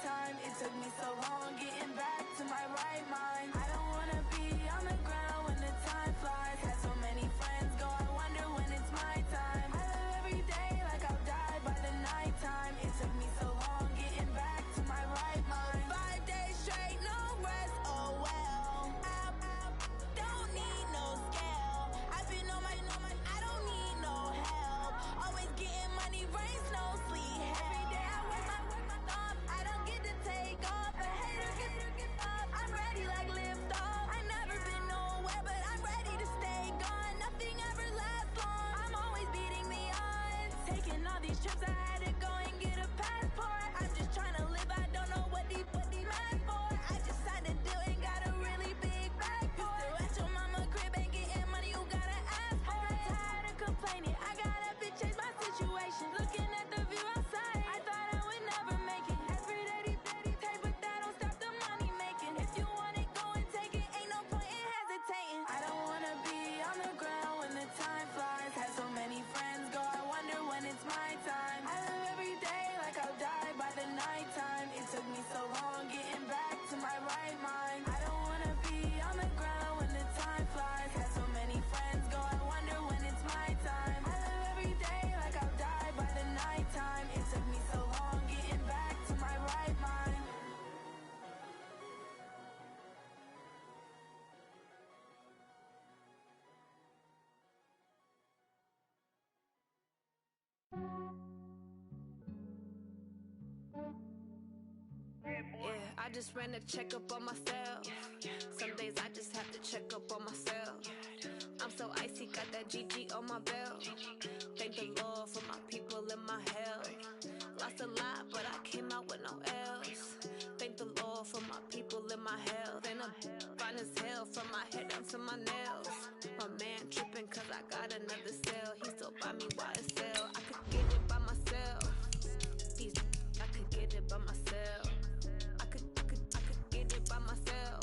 time. It took me so long getting back to my right mind. I don't wanna be on the ground when the time flies. Had so many friends go, I wonder when it's my time. I live every day like I'll die by the nighttime. It took me so long getting back to my right mind. 5 days straight, no rest, oh well. I don't need no scale. I've been on my, I don't need no help. Always getting money, rain, snow, sleet. Every day I work my thumb. I don't get to take off. A hater get up. I'm ready like lift off. I never been nowhere, but I'm ready to stay gone. Nothing ever lasts long. I'm always beating the odds. Taking all these trips, I had to go and get a passport. I'm just trying to live. I don't know what these mad for. I just signed a deal and got a really big bag for it. Still at your mama crib ain't getting money, you gotta ask for it. I'm tired of complaining. I got up and changed my situation. Looking at the view outside, I thought I would never make it. Every day take, but that don't stop the money making. If you want it, go and take it. Ain't no point in hesitating. I don't wanna be on the ground when the time flies. Had so many friends go, I wonder when it's my time. I live every day like I'll die by the nighttime. It took me so long getting back to my right mind. I don't wanna be on the ground when the time flies. Had so many friends go, I wonder when it's my time. I live every day like I'll die by the nighttime. It took me so long getting back to my right mind. Yeah, I just ran a checkup on myself. Some days I just have to check up on myself. I'm so icy, got that GG on my belt. Thank the Lord for my people and my health. Lost a lot, but I came out with no else. Thank the Lord for my people and my health. And I'm fine as hell from my head down to my nails. My man tripping cause I got another cell. He still buy me YSL. I could get it by myself. These I could get it by myself. I could get it by myself.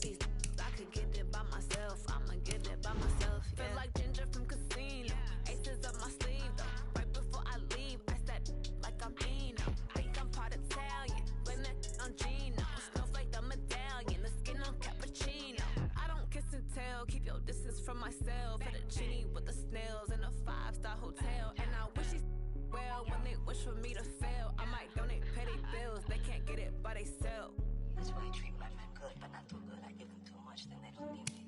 These I could get it by myself. I'ma get it by myself. Yeah. Feel like Ginger from Casino. Aces up my sleeve though. Right before I leave, I said like I'm Eno. Think I'm part Italian. Blame that on Gino. Smells like the medallion. The skin on cappuccino. I don't kiss and tell. Keep your distance from myself. Fettuccine with the snails in a 5-star hotel. And I wish he's well when they wish for me to fail. I might donate petty bills. They can't get it by themselves. That's why I treat my men good, but not too good. I give them too much, then they don't need me.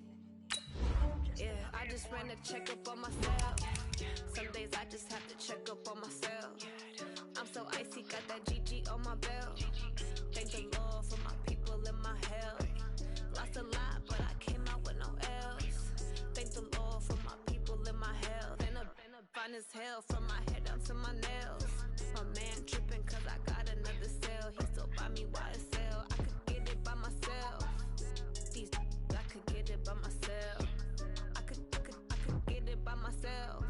Yeah, I just ran a checkup on myself. Some days I just have to check up on myself. I'm so icy, got that GG on my belt. Thank the Lord for my people and my health. Lost a lot, but I came out with no else. Thank the Lord for my people and my health. And I'm fine as hell from my head down to my nails. My man tripping cause I got another cell. He still buy me YSL. I could get it by myself. These I could get it by myself. I could get it by myself.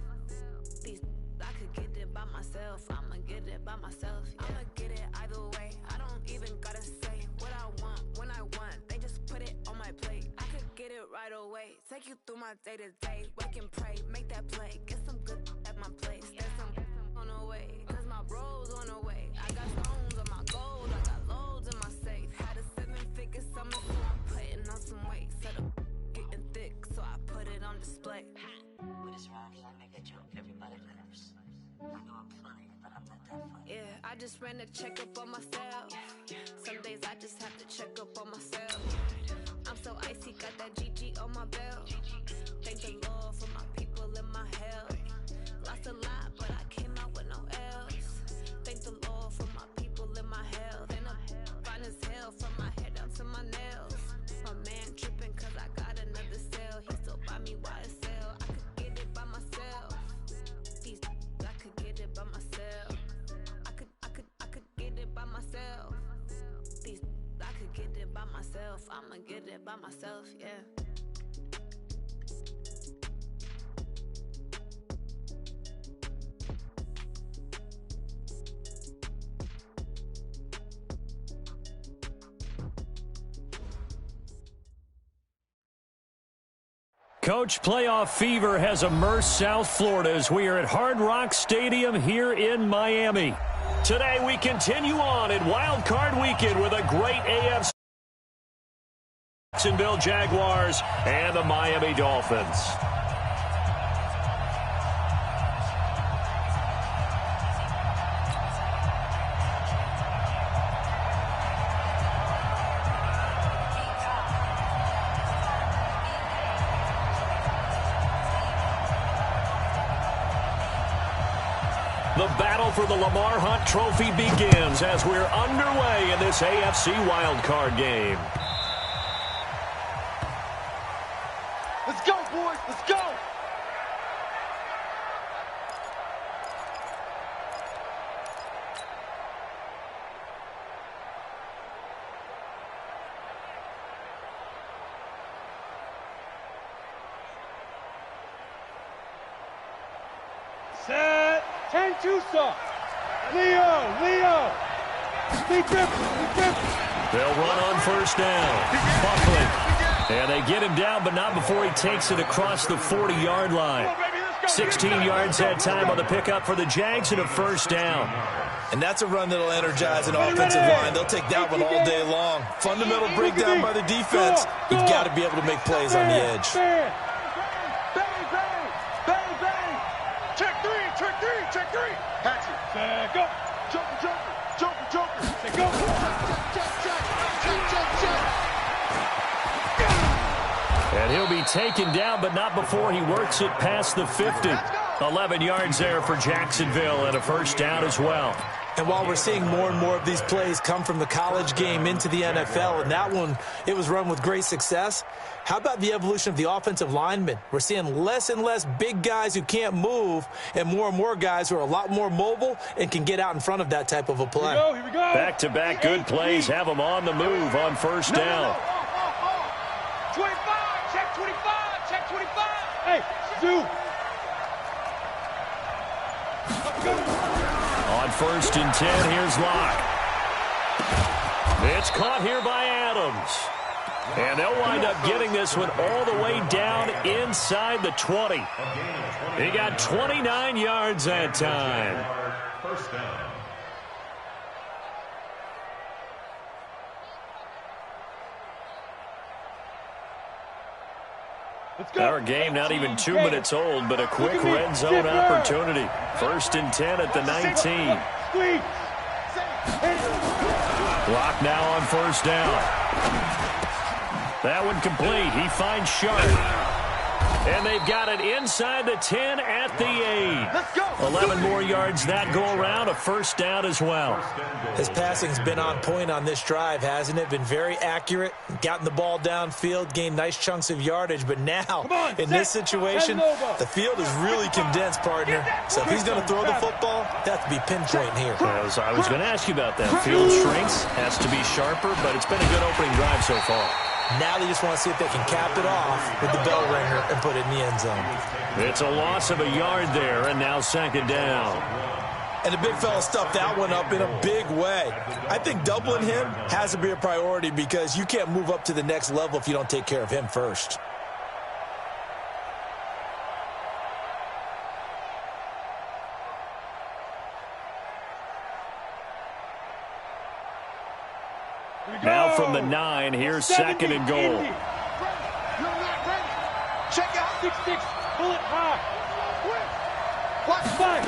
These I could get it by myself. I'ma get it by myself. Yeah. I'ma get it either way. I don't even gotta say what I want when I want. They just put it on my plate. I could get it right away. Take you through my day to day. Wake and pray, make that play. Get some good at my place. There's some on the way. Cause my bro's on the way. I got stones on my gold. I got loads in my safe. Had a 7-figure summer, so I'm putting on some weight. Set up getting thick, so I put it on display. With his rhymes, I make a joke. Everybody laughs. I know I'm funny, but I'm not that funny. Yeah, I just ran a checkup on myself. Some days I just have to check up on myself. I'm so icy, got that GG on my belt. Thank the Lord for my people and my health. Lost a lot, but I came out with no else. Thank the Lord for my people and my health. And I'm fine as hell from my head down to my nails. My man tripping cause I got another cell. He still buy me YSL. I could get it by myself. These I could get it by myself. I could get it by myself. These I could get it by myself. I'ma get it by myself, yeah. Coach, playoff fever has immersed South Florida as we are at Hard Rock Stadium here in Miami. Today we continue on in Wildcard Weekend with a great AFC Jacksonville Jaguars and the Miami Dolphins. The battle for the Lamar Hunt Trophy begins as we're underway in this AFC wildcard game. Let's go, boys. Let's go. Set. 10-2 stop. Leo. They'll run on first down. Buckling. And they get him down, but not before he takes it across the 40-yard line. 16 yards that time on the pickup for the Jags and a first down. And that's a run that'll energize an offensive line. They'll take that one all day long. Fundamental breakdown by the defense. You've got to be able to make plays on the edge. Check three. Patch it. Go. Joker. Say go. Check. And he'll be taken down, but not before he works it past the 50. 11 yards there for Jacksonville and a first down as well. And while we're seeing more and more of these plays come from the college game into the NFL, and that one, it was run with great success, how about the evolution of the offensive linemen? We're seeing less and less big guys who can't move and more guys who are a lot more mobile and can get out in front of that type of a play. Here we go. Back-to-back good plays have them on the move on first down. 25. Check 25. Hey, Stu. On first and 10, here's Locke. It's caught here by Adams. And they'll wind up getting this one all the way down inside the 20. He got 29 yards that time. First down. Our game not even 2 minutes old, but a quick red zone opportunity. First and 10 at the 19. Block now on first down. That one complete. He finds Sharp. And they've got it inside the 10 at the 8. 11 more yards that go around, a first down as well. His passing's been on point on this drive, hasn't it? Been very accurate, gotten the ball downfield, gained nice chunks of yardage. But now, in this situation, the field is really condensed, partner. So if he's going to throw the football, they have to be pinpoint here. I was going to ask you about that. Field strength has to be sharper, but it's been a good opening drive so far. Now they just want to see if they can cap it off with the bell ringer and put it in the end zone. It's a loss of a yard there, and now second down. And the big fella stuffed that one up in a big way. I think doubling him has to be a priority because you can't move up to the next level if you don't take care of him first. Now from the 9, here's second and goal. You're not ready. Check out 6-6. Bullet high. Watch fight.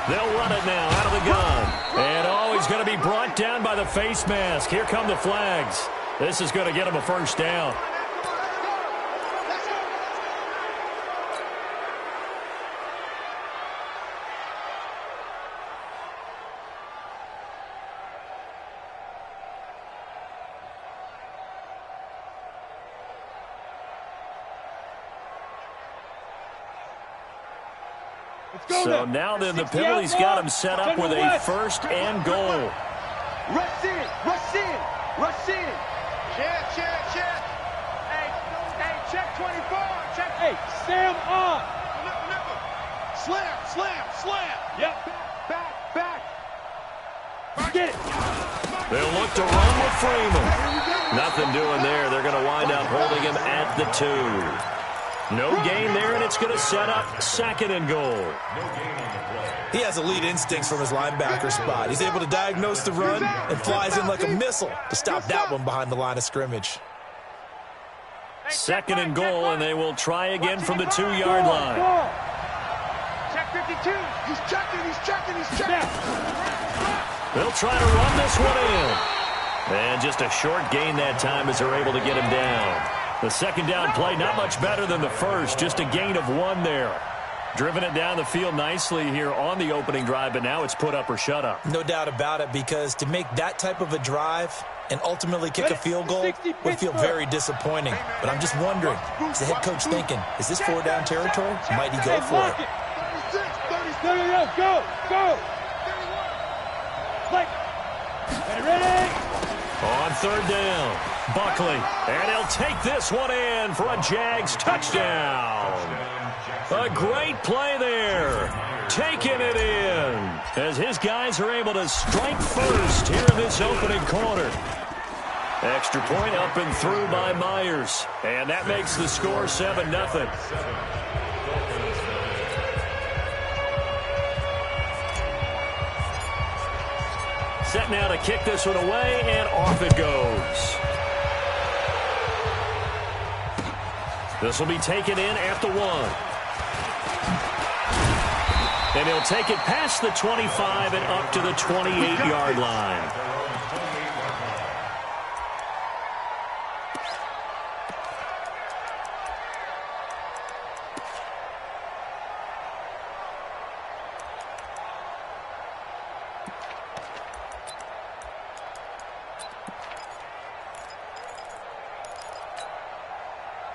They'll run it now out of the gun. And he's going to be brought down by the face mask. Here come the flags. This is going to get him a first down. So now then the penalty's got him set up with a first and goal. Rush in. Check. Hey, check 24. Check. Hey, Sam on. Slam. Yep. Back. Get it. They'll look to run with Freeman. Nothing doing there. They're going to wind up holding him at the 2. No gain there, and it's going to set up 2nd and goal. He has elite instincts from his linebacker spot. He's able to diagnose the run and flies in like a missile to stop that one behind the line of scrimmage. 2nd and goal, and they will try again from the 2-yard line. Check 52. He's checking. They'll try to run this one in. And just a short gain that time as they're able to get him down. The 2nd down play, not much better than the first, just a gain of 1 there. Driven it down the field nicely here on the opening drive, but now it's put up or shut up. No doubt about it, because to make that type of a drive and ultimately kick a field goal would feel very disappointing. But I'm just wondering, is the head coach thinking, is this 4-down territory? Might he go for it? 36, go. Play. Ready. On 3rd down, Buckley, and he'll take this one in for a Jags touchdown. A great play there, taking it in, as his guys are able to strike first here in this opening quarter. Extra point up and through by Myers, and that makes the score 7-0. Set now to kick this one away, and off it goes. This will be taken in at the 1. And he'll take it past the 25 and up to the 28-yard line.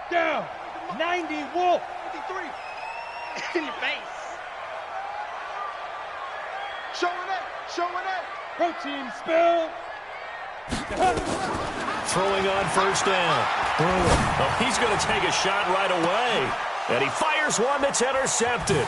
Down. 90, Wolf. 53. In your face. Showing it. Protein spill. Throwing on 1st down. Oh, he's going to take a shot right away. And he fires one that's intercepted.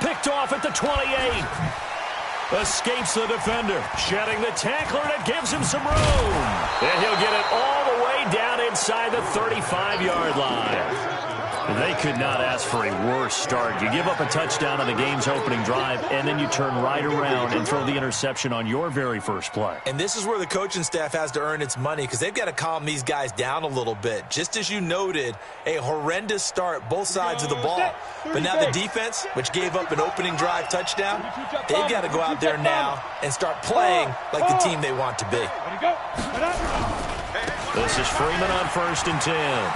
Picked off at the 28. Escapes the defender. Shedding the tackler, and it gives him some room. And he'll get it all the way down inside the 35-yard line. They could not ask for a worse start. You give up a touchdown on the game's opening drive, and then you turn right around and throw the interception on your very first play. And this is where the coaching staff has to earn its money, because they've got to calm these guys down a little bit. Just as you noted, a horrendous start, both sides of the ball. But now the defense, which gave up an opening drive touchdown, they've got to go out there now and start playing like the team they want to be. This is Freeman on 1st and 10.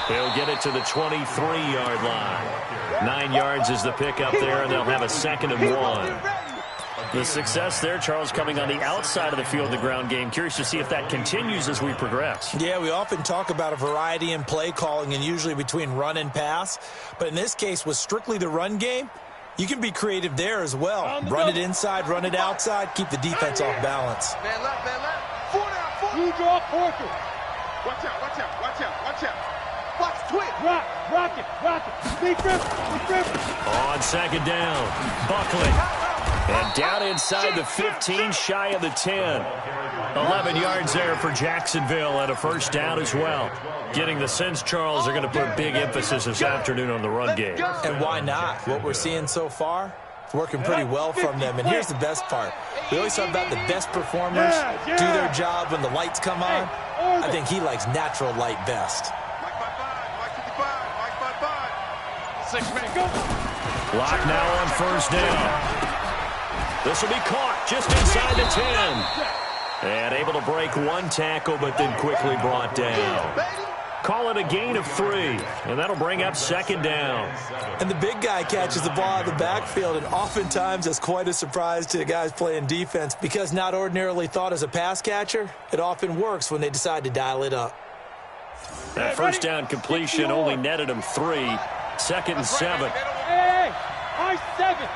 He'll get it to the 23-yard line. 9 yards is the pickup there, and they'll have a 2nd and 1. The success there, Charles, coming on the outside of the field, the ground game. Curious to see if that continues as we progress. Yeah, we often talk about a variety in play calling and usually between run and pass. But in this case, with strictly the run game, you can be creative there as well. Run it inside, run it outside, keep the defense off balance. Man left. 4 down. You draw Porter. Watch out. Watch, twin. Rock it. Big rip. On 2nd down, Buckley. And down inside the 15, shy of the 10. 11 yards there for Jacksonville, and a 1st down as well. Getting the sense, Charles, they're going to put big emphasis this afternoon on the run game. And why not? What we're seeing so far, it's working pretty well from them. And here's the best part. We always talk about the best performers do their job when the lights come on. I think he likes natural light best. Clock now on 1st down. This will be caught just inside the 10. And able to break one tackle, but then quickly brought down. Call it a gain of 3, and that'll bring up 2nd down. And the big guy catches the ball out of the backfield, and oftentimes that's quite a surprise to the guys playing defense, because not ordinarily thought as a pass catcher, it often works when they decide to dial it up. That 1st down completion only netted him 3. 2nd and 7. Hey, I 7.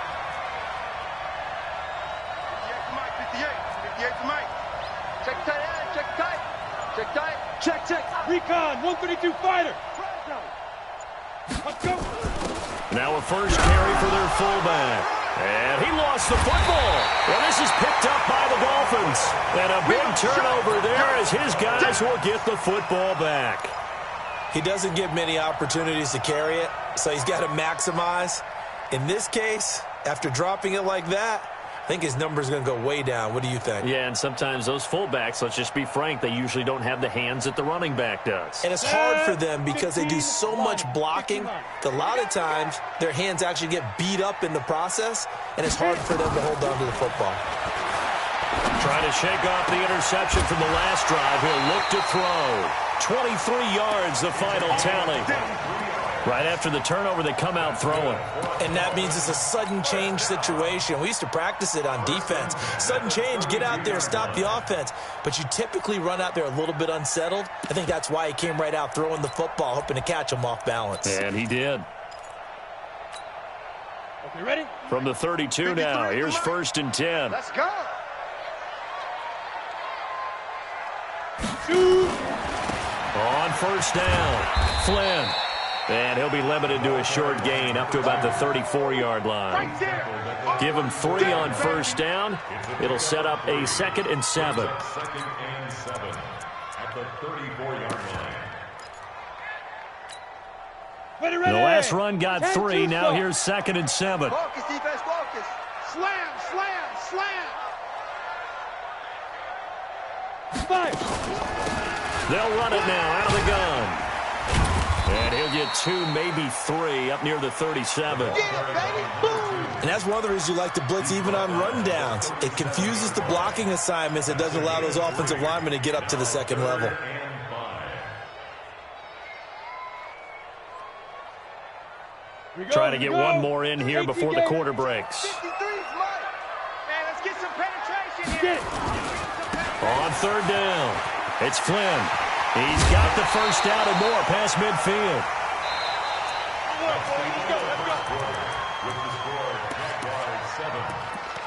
58 to Mike. Check tight. Check. Recon, 132 fighter. Let's go. Now a 1st carry for their fullback. And he lost the football. Well, this is picked up by the Dolphins. And a big turnover there as his guys will get the football back. He doesn't get many opportunities to carry it, so he's got to maximize. In this case, after dropping it like that, I think his number is going to go way down. What do you think? Yeah, and sometimes those fullbacks, let's just be frank, they usually don't have the hands that the running back does. And it's hard for them because they do so much blocking that a lot of times their hands actually get beat up in the process, and it's hard for them to hold on to the football. Trying to shake off the interception from the last drive. He'll look to throw. 23 yards, the final tally. Right after the turnover, they come out throwing. And that means it's a sudden change situation. We used to practice it on defense. Sudden change, get out there, stop the offense. But you typically run out there a little bit unsettled. I think that's why he came right out throwing the football, hoping to catch him off balance. And he did. Okay, ready? From the 32 now, here's 1st and 10. Let's go. On 1st down, Flynn. And he'll be limited to a short gain up to about the 34-yard line. Give him 3 on 1st down. It'll set up a 2nd and 7. 2nd and 7 at the 34-yard line. Ready. The last run got 3. Now here's 2nd and 7. Focus, defense, focus. Slam. They'll run it now out of the gun. And he'll get 2, maybe 3 up near the 37. And that's one of the reasons you like to blitz even on rundowns. It confuses the blocking assignments. It doesn't allow those offensive linemen to get up to the 2nd level. Trying to get one more in here before the quarter breaks. 53's Mike. Man, let's get some penetration here. On 3rd down, it's Flynn. He's got the 1st down and more past midfield. Let's go. With the score, Jags 7,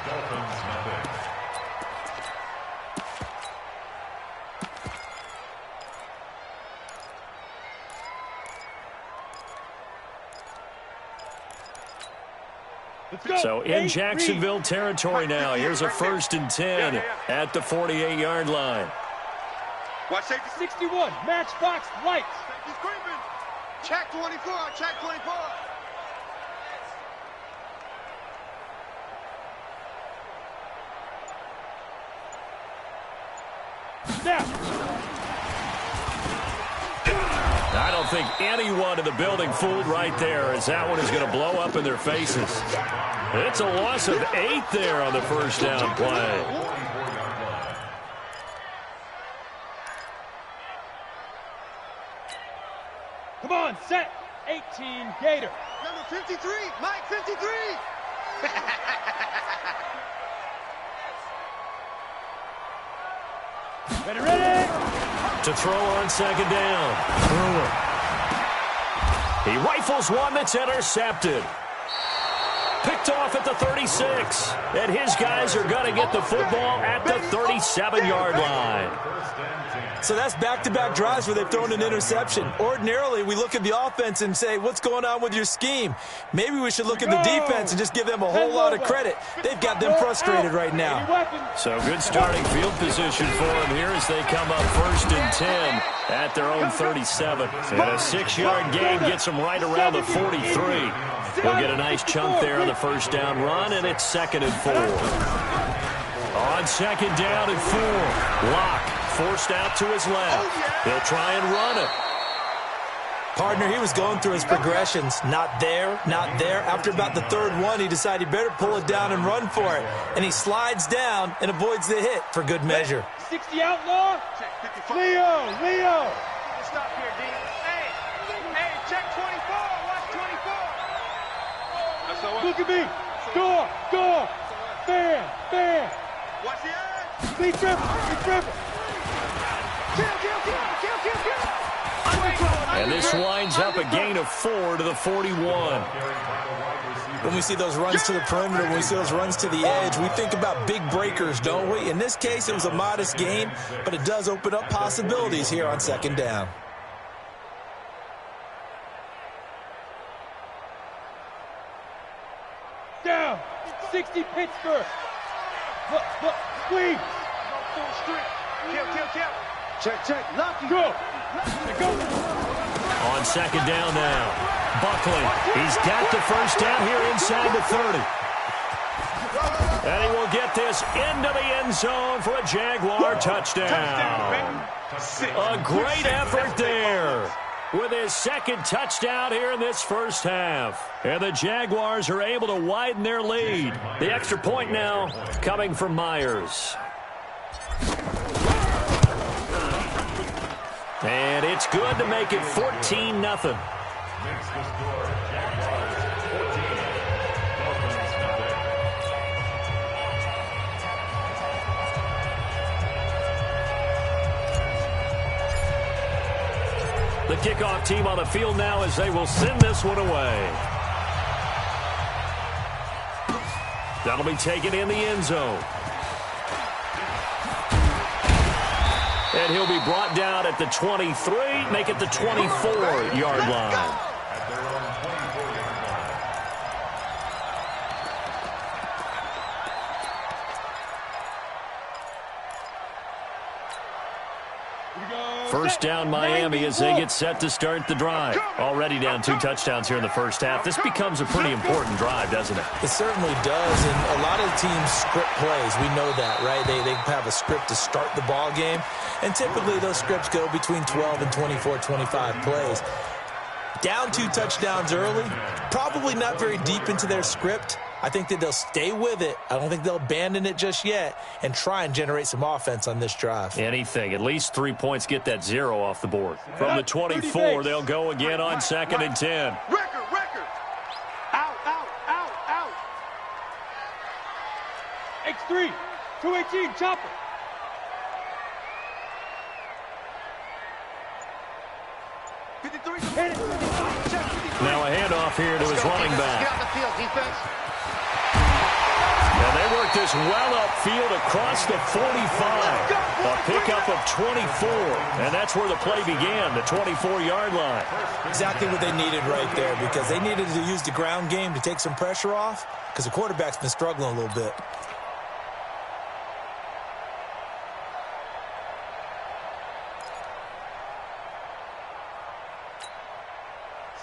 Dolphins nothing. So in Jacksonville territory now. Here's a 1st and 10 at the 48-yard line. Watch safety 61. Matchbox lights. He's creeping. Check 24. Check 24. Snap. I don't think anyone in the building fooled right there, as that one is going to blow up in their faces. It's a loss of 8 there on the 1st down play. Come on, set. 18, Gator. Number 53, Mike 53. Ready. To throw on 2nd down. He rifles one that's intercepted. Picked off at the 36. And his guys are going to get the football at the 37-yard line. So that's back-to-back drives where they've thrown an interception. Ordinarily, we look at the offense and say, what's going on with your scheme? Maybe we should look at the defense and just give them a whole lot of credit. They've got them frustrated right now. So good starting field position for them here as they come up 1st and 10 at their own 37. And a 6-yard gain gets them right around the 43. He'll get a nice chunk there on the 1st down run, and it's 2nd and 4. On 2nd down and 4, Locke forced out to his left. He'll try and run it. Partner, he was going through his progressions. Not there, not there. After about the 3rd one, he decided he better pull it down and run for it. And he slides down and avoids the hit for good measure. 60 outlaw. Leo. Stop here, D. Hey, check 24. Watch 24. Look at me. Door. Fan. Watch the edge. Be triple. Kill. And this winds up a gain of 4 to the 41. When we see those runs to the perimeter, when we see those runs to the edge, we think about big breakers, don't we? In this case, it was a modest gain, but it does open up possibilities here on 2nd down. Down. 60 Pittsburgh. Look, squeeze. Full strength. Kill. Check. Lucky. Go. On second down now. Buckley, he's got the first down here inside the 30. And he will get this into the end zone for a Jaguar touchdown. A great effort there with his second touchdown here in this first half. And the Jaguars are able to widen their lead. The extra point now coming from Myers. And it's good to make it 14-0. The kickoff team on the field now as they will send this one away. That'll be taken in the end zone. And he'll be brought down at the 23, make it the 24-yard line. First down Miami as they get set to start the drive. Already down 2 touchdowns here in the first half. This becomes a pretty important drive, doesn't it? It certainly does, and a lot of teams script plays. We know that, right? They have a script to start the ball game, and typically those scripts go between 12 and 24, 25 plays. Down 2 touchdowns early, probably not very deep into their script. I think that they'll stay with it. I don't think they'll abandon it just yet and try and generate some offense on this drive. Anything. At least 3 points, get that 0 off the board. From the 24, they'll go again on 2nd and 10. Record. Out. X3, 218, chopper. Now a handoff here to his running back. Get on the field, defense. And they work this well upfield across the 45. A pickup of 24. And that's where the play began, the 24-yard line. Exactly what they needed right there, because they needed to use the ground game to take some pressure off, because the quarterback's been struggling a little bit.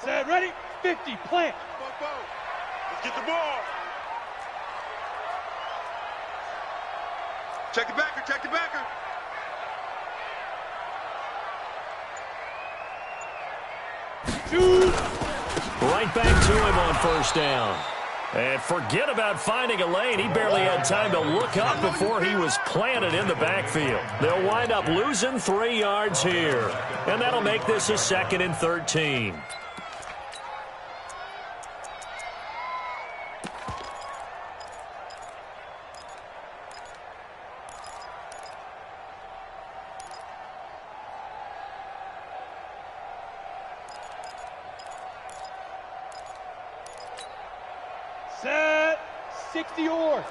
Set, ready, 50, plant. Let's get the ball. Check the backer. Shoot. Right back to him on first down. And forget about finding a lane. He barely had time to look up before he was planted in the backfield. They'll wind up losing 3 yards here. And that'll make this a 2nd and 13. Set, 60 yours.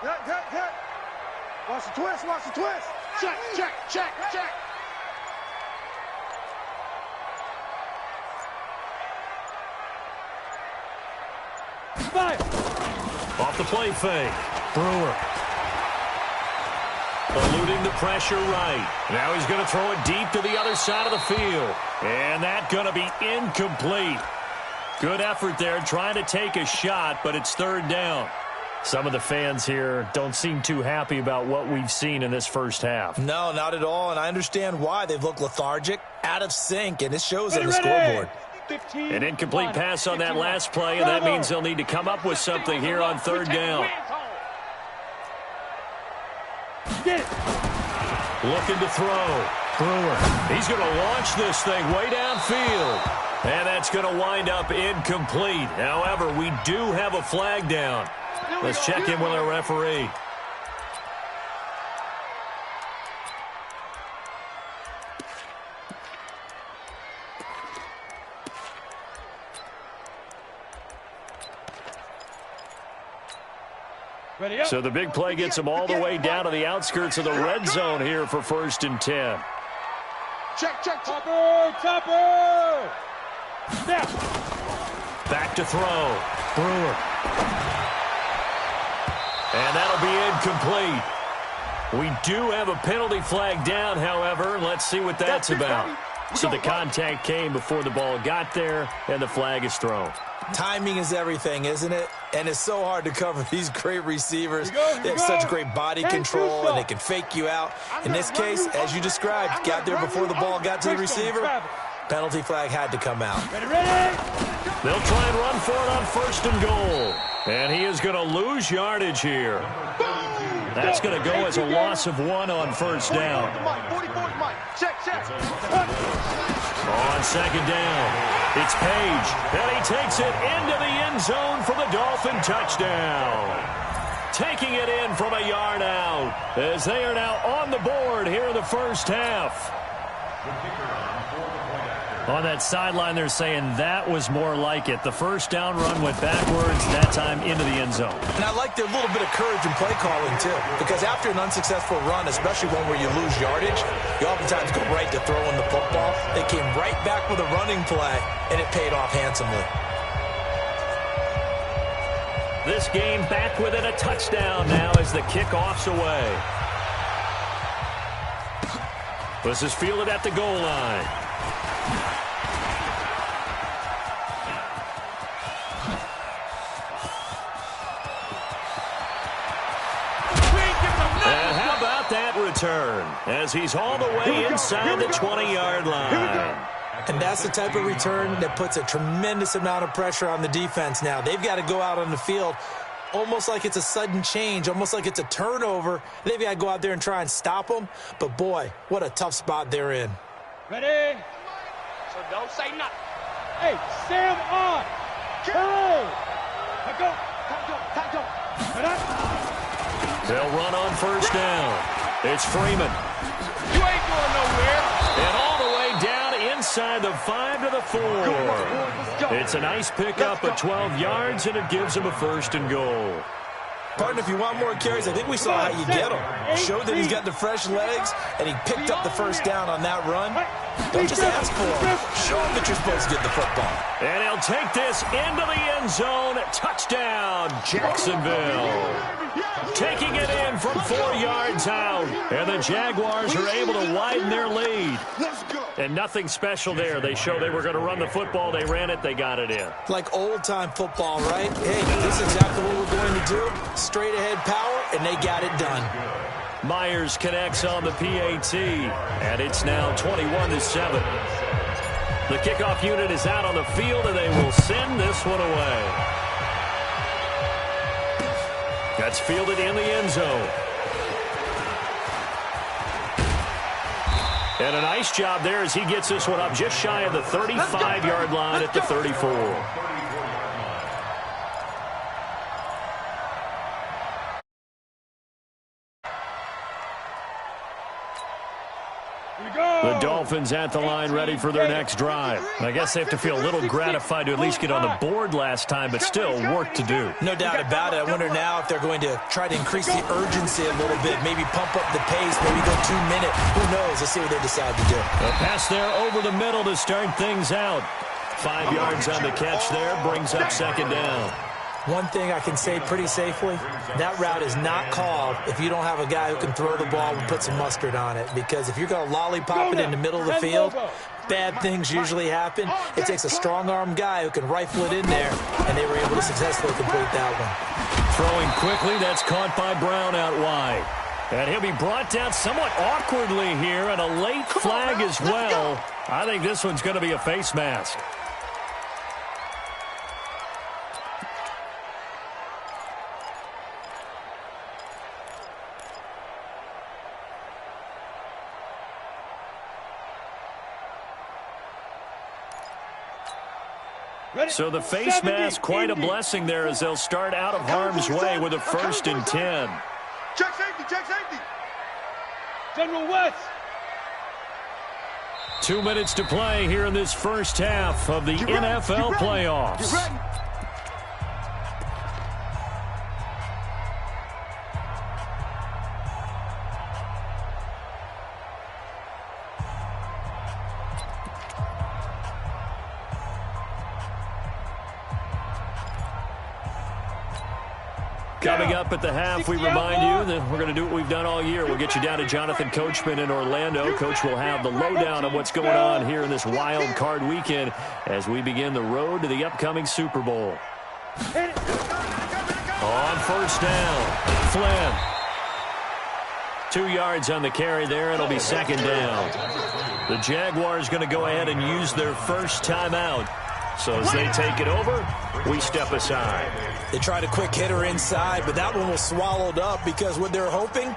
Hit. Watch the twist. Check. Fire. Off the play fake. Brewer. Eluding the pressure right. Now he's going to throw it deep to the other side of the field. And that's going to be incomplete. Good effort there, trying to take a shot, but it's 3rd down. Some of the fans here don't seem too happy about what we've seen in this first half. No, not at all, and I understand why. They've looked lethargic, out of sync, and it shows on the scoreboard. 15, An incomplete pass on that last play, and that means they'll need to come up with something here on 3rd down. Get it. Looking to throw. Brewer. He's going to launch this thing way downfield. And that's going to wind up incomplete. However, we do have a flag down. Let's check in with our referee. So the big play gets him all the way down to the outskirts of the red zone here for 1st and 10. Check. Topper. Snap. Back to throw. Brewer. And that'll be incomplete. We do have a penalty flag down, however. Let's see what that's about. So the contact came before the ball got there, and the flag is thrown. Timing is everything, isn't it? And it's so hard to cover these great receivers. They have such great body control, and they can fake you out. In this case, as you described, got there before the ball got to the receiver. Penalty flag had to come out. They'll try and run for it on 1st and goal. And he is going to lose yardage here. That's going to go as a loss of 1 on 1st down. On 2nd down, it's Page, and he takes it into the end zone for the Dolphin touchdown. Taking it in from a yard out, as they are now on the board here in the first half. On that sideline, they're saying that was more like it. The first down run went backwards, that time into the end zone. And I like their little bit of courage in play calling, too. Because after an unsuccessful run, especially one where you lose yardage, you oftentimes go right to throwing the football. They came right back with a running play, and it paid off handsomely. This game back within a touchdown now as the kickoff's away. This is fielded at the goal line. And how about that return as he's all the way inside the 20-yard line. And that's the type of return that puts a tremendous amount of pressure on the defense now. They've got to go out on the field almost like it's a sudden change, almost like it's a turnover. They've got to go out there and try and stop them. But, boy, what a tough spot they're in. Ready? So don't say nothing. Hey, Sam on. Turn. Go. They'll run on 1st down. It's Freeman. You ain't going nowhere. And all the way down inside the 5 to the 4. It's a nice pickup of 12 yards, and it gives him a 1st and goal. Partner, if you want more carries, I think we saw how you get him. Showed that he's got the fresh legs, and he picked up the 1st down on that run. Don't just ask for him. Show him that you're supposed to get the football. And he'll take this into the end zone. Touchdown, Jacksonville. Taking it in from 4 yards out. And the Jaguars are able to widen their lead. And nothing special there. They showed they were going to run the football. They ran it. They got it in. Like old-time football, right? Hey, this is exactly what we're going to do. Straight-ahead power, and they got it done. Myers connects on the PAT, and it's now 21-7. The kickoff unit is out on the field, and they will send this one away. That's fielded in the end zone. And a nice job there as he gets this one up just shy of the 35-yard line at the 34. The Dolphins at the line ready for their next drive. I guess they have to feel a little gratified to at least get on the board last time, but still work to do. No doubt about it. I wonder now if they're going to try to increase the urgency a little bit, maybe pump up the pace, maybe go 2 minute. Who knows? Let's see what they decide to do. A pass there over the middle to start things out. 5 yards on the catch there, brings up 2nd down. One thing I can say pretty safely, that route is not called if you don't have a guy who can throw the ball and put some mustard on it. Because if you're going to lollipop it in the middle of the field, bad things usually happen. It takes a strong-arm guy who can rifle it in there, and they were able to successfully complete that one. Throwing quickly, that's caught by Brown out wide. And he'll be brought down somewhat awkwardly here, and a late flag as well. I think this one's going to be a face mask. So the face mask, quite a blessing there as they'll start out of harm's way with a 1st and 10. Check safety. General West. 2 minutes to play here in this first half of the NFL playoffs. Coming up at the half, we remind you that we're going to do what we've done all year. We'll get you down to Jonathan Coachman in Orlando. Coach will have the lowdown on what's going on here in this wild card weekend as we begin the road to the upcoming Super Bowl. On first down, Flynn. 2 yards on the carry there. It'll be second down. The Jaguars going to go ahead and use their first timeout. So as they take it over, we step aside. They tried a quick hitter inside, but that one was swallowed up because what they're hoping,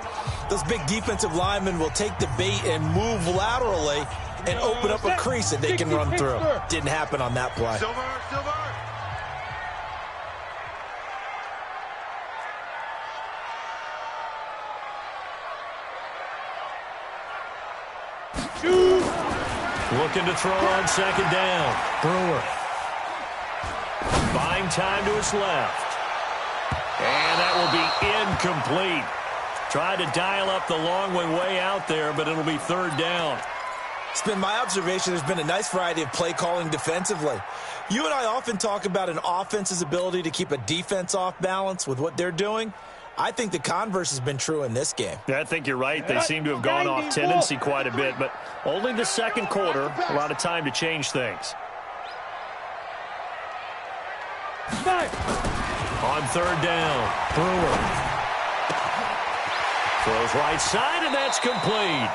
those big defensive linemen will take the bait and move laterally and open up a crease that they can run through. Didn't happen on that play. Looking to throw on second down. Brewer. Buying time to his left. And that will be incomplete. Tried to dial up the long one way out there, but it'll be third down. It's been my observation there's been a nice variety of play calling defensively. You and I often talk about an offense's ability to keep a defense off balance with what they're doing. I think the converse has been true in this game. Yeah, I think you're right. They seem to have gone off tendency quite a bit, but only the second quarter, a lot of time to change things. On third down, Brewer. Throws right side, and that's complete.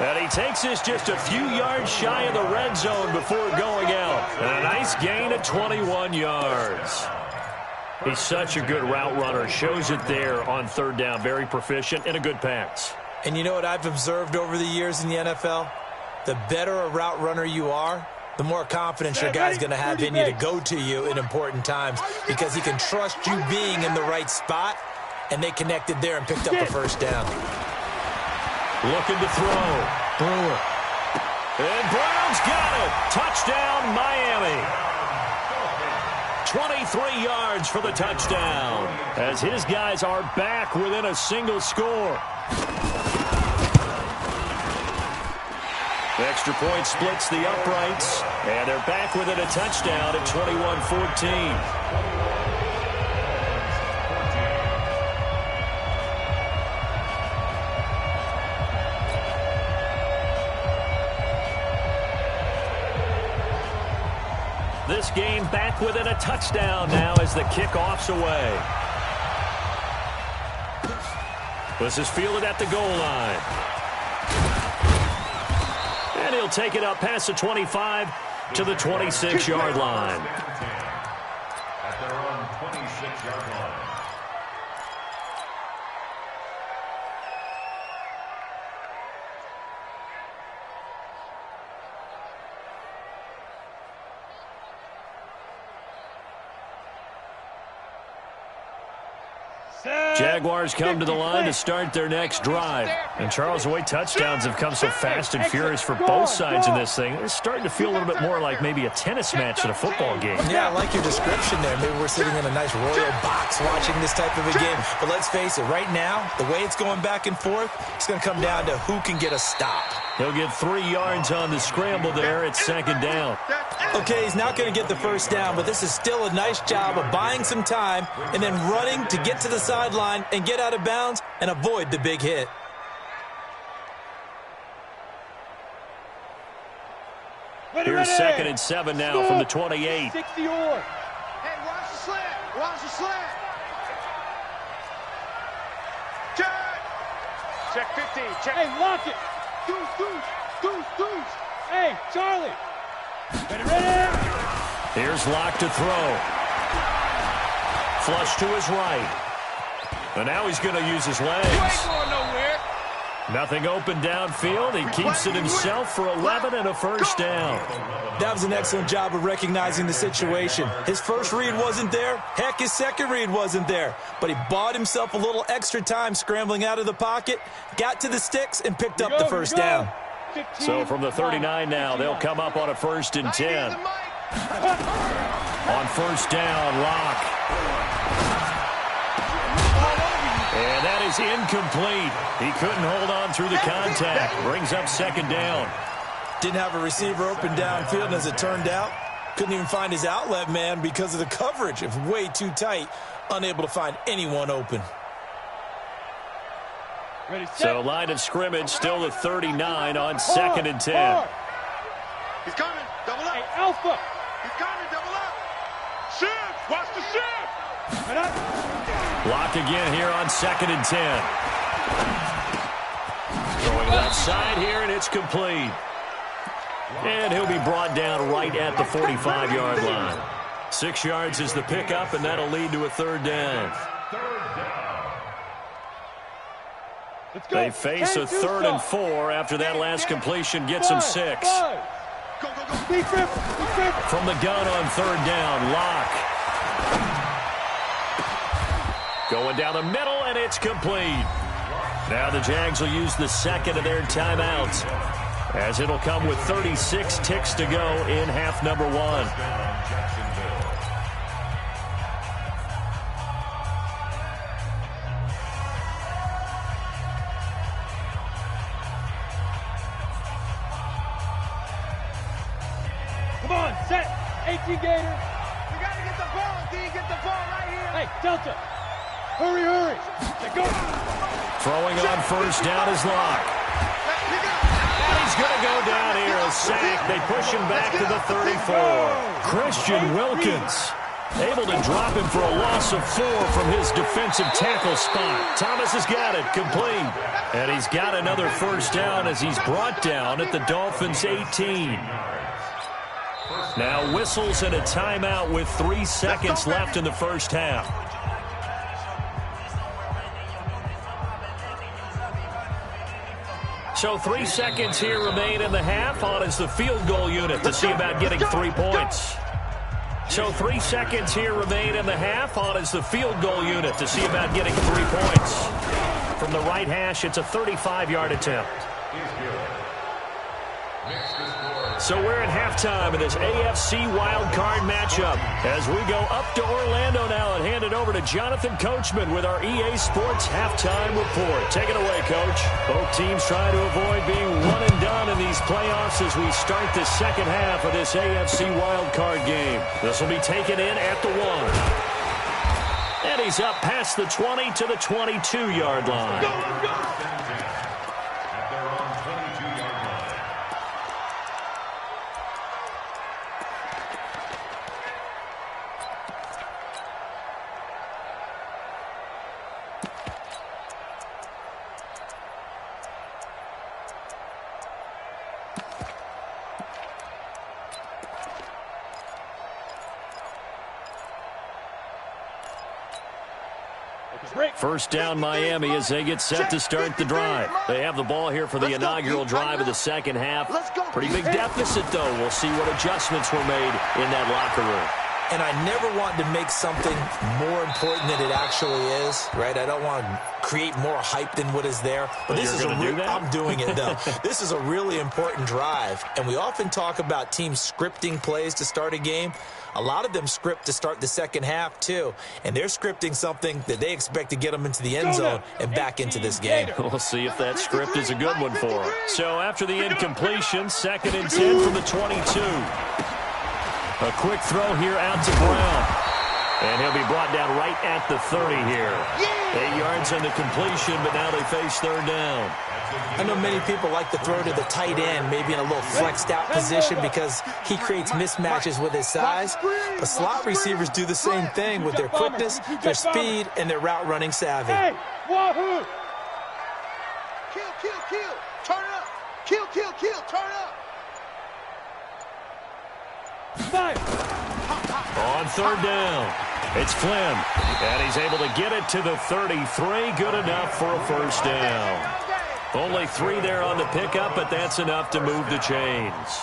And he takes this just a few yards shy of the red zone before going out. And a nice gain of 21 yards. He's such a good route runner. Shows it there on third down. Very proficient and a good pass. And you know what I've observed over the years in the NFL? The better a route runner you are, the more confidence your guy's going to have in you to go to you in important times because he can trust you being in the right spot, and they connected there and picked up the first down. Looking to throw. Brewer. And Brown's got it. Touchdown, Miami. 23 yards for the touchdown as his guys are back within a single score. The extra point splits the uprights, and they're back within a touchdown at 21-14. This game back within a touchdown now as the kickoff's away. This is fielded at the goal line. And he'll take it up past the 25 to the 26-yard line. At their own 26-yard line. Jaguars come to the line to start their next drive. And Charles, the way touchdowns have come so fast and furious for both sides in this thing, it's starting to feel a little bit more like maybe a tennis match than a football game. Yeah, I like your description there. Maybe we're sitting in a nice royal box watching this type of a game. But let's face it, right now, the way it's going back and forth, it's going to come down to who can get a stop. He'll get 3 yards on the scramble there at second down. Okay, he's not going to get the first down, but this is still a nice job of buying some time and then running to get to the sideline and get out of bounds and avoid the big hit. Here's 2nd and 7 now from the 28. 60 or. Hey, watch the slant. Watch the slant. Check 15. Check. Hey, lock it. Deuce. Hey, Charlie. Ready. Here's Locke to throw. Flush to his right. And now he's going to use his legs. You ain't going nowhere. Nothing open downfield. He keeps it himself for 11 and a first down. That was an excellent job of recognizing the situation. His first read wasn't there. Heck, his second read wasn't there. But he bought himself a little extra time scrambling out of the pocket, got to the sticks, and picked up the first down. So from the 39 now, they'll come up on a 1st and 10. On first down, Locke. And that is incomplete. He couldn't hold on through the contact. Brings up second down. Didn't have a receiver open downfield, and as it turned out, couldn't even find his outlet man because of the coverage. It was way too tight unable to find anyone open. Ready, set. So line of scrimmage still the 39 on 2nd and 10. He's coming. Double up. Hey, Alpha. He's coming. Double up. Shift. Watch the shift. Right up. Blocked again here on 2nd and 10. Throwing left side here, and it's complete. And he'll be brought down right at the 45-yard line. 6 yards is the pickup, and that'll lead to a 3rd down. They face a 3rd and 4 after that last completion gets them 6. From the gun on 3rd down, Locke. Going down the middle, and it's complete. Now the Jags will use the 2nd of their timeouts, as it'll come with 36 ticks to go in half number 1. Come on, set. 18 Gator. You got to get the ball, D. Get the ball right here. Hey, Delta. Hurry, hurry. Let's go. Throwing on 1st down is Locke. And he's going to go down here. A sack. They push him back to the 34. Christian Wilkins able to drop him for a loss of 4 from his defensive tackle spot. Thomas has got it. Complete. And he's got another 1st down as he's brought down at the Dolphins' 18. Now whistles and a timeout with 3 seconds left in the 1st half. So 3 seconds here remain in the half. On is the field goal unit to see about getting 3 points. So 3 seconds here remain in the half. On is the field goal unit to see about getting 3 points. From the right hash, it's a 35-yard attempt. So we're at halftime in this AFC Wildcard matchup as we go up to Orlando now and hand it over to Jonathan Coachman with our EA Sports Halftime Report. Take it away, Coach. Both teams trying to avoid being one and done in these playoffs as we start the 2nd half of this AFC Wildcard game. This will be taken in at the 1. And he's up past the 20 to the 22-yard line. Go. First down Miami as they get set to start the drive. They have the ball here for the inaugural drive of the 2nd half. Pretty big deficit, though. We'll see what adjustments were made in that locker room. And I never want to make something more important than it actually is, right? I don't want to create more hype than what is there. But this is I'm doing it, though. This is a really important drive. And we often talk about teams scripting plays to start a game. A lot of them script to start the 2nd half, too. And they're scripting something that they expect to get them into the end zone and back into this game. We'll see if that script is a good one for them. So after the incompletion, 2nd and 10 from the 22. A quick throw here out to Brown. And he'll be brought down right at the 30 here. 8 yards on the completion, but now they face 3rd down. I know many people like to throw to the tight end, maybe in a little flexed out position because he creates mismatches with his size. But slot receivers do the same thing with their quickness, their speed, and their route running savvy. Hey, wahoo! Kill, turn up. Kill, turn up. Fire. On 3rd down, it's Flynn, and he's able to get it to the 33. Good enough for a 1st down. Only 3 there on the pickup, but that's enough to move the chains.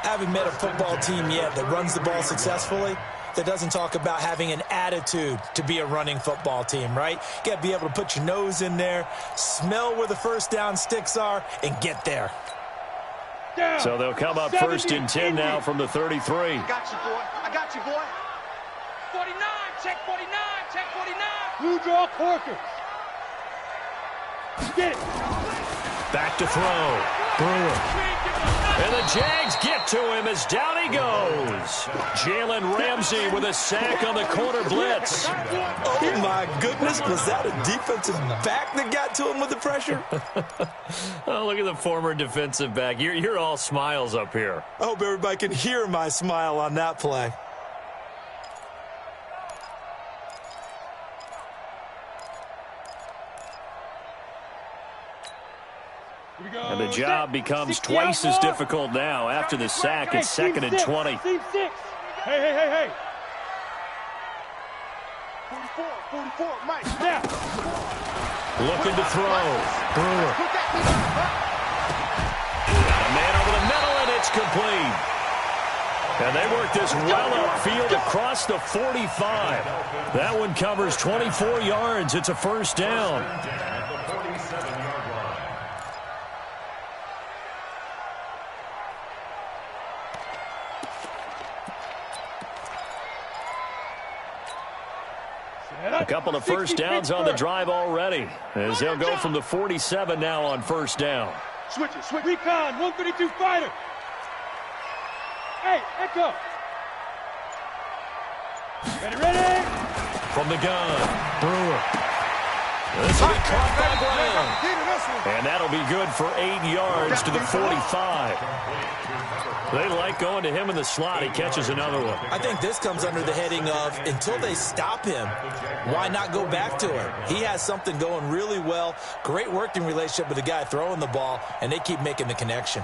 I haven't met a football team yet that runs the ball successfully that doesn't talk about having an attitude to be a running football team, right? You got to be able to put your nose in there, smell where the 1st down sticks are, and get there. So they'll come up 1st and 10 now from the 33. I got you, boy. 49, check 49. Blue draw Corker. Get it. Back to throw. Brewer. And the Jags get to him as down he goes. Jalen Ramsey with a sack on the corner blitz. Oh, my goodness. Was that a defensive back that got to him with the pressure? Oh, look at the former defensive back. You're all smiles up here. I hope everybody can hear my smile on that play. And the job becomes twice as difficult now after the sack. It's 2nd and 20. Team 6. Hey. 44, Mike. Now. Looking to throw. Brewer. Got a man over the middle, and it's complete. And they work this well upfield across the 45. That one covers 24 yards. It's a first down. A couple of first downs on the drive already, as they'll go from the 47 now on first down. Switch. Recon, 132 fighter. Hey, Echo. Ready. From the gun, Brewer. This will be caught by Brown. And that'll be good for 8 yards to the 45. They like going to him in the slot. He catches another one. I think this comes under the heading of, until they stop him, why not go back to him? He has something going really well. Great working relationship with the guy throwing the ball, and they keep making the connection.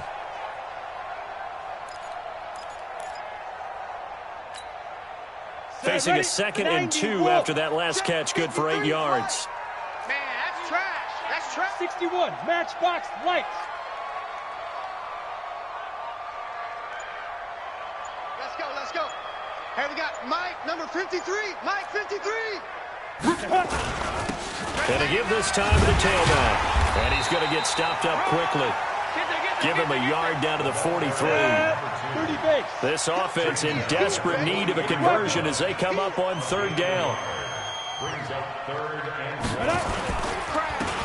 Facing a 2nd and 2 after that last catch, good for 8 yards. Man, that's trash. 61, matchbox lights. Let's go. Hey, we got Mike, number 53. Mike, 53. And to give this time to the tailback. And he's going to get stopped up quickly. Give him a yard down to the 43. This offense in desperate need of a conversion as they come up on 3rd down.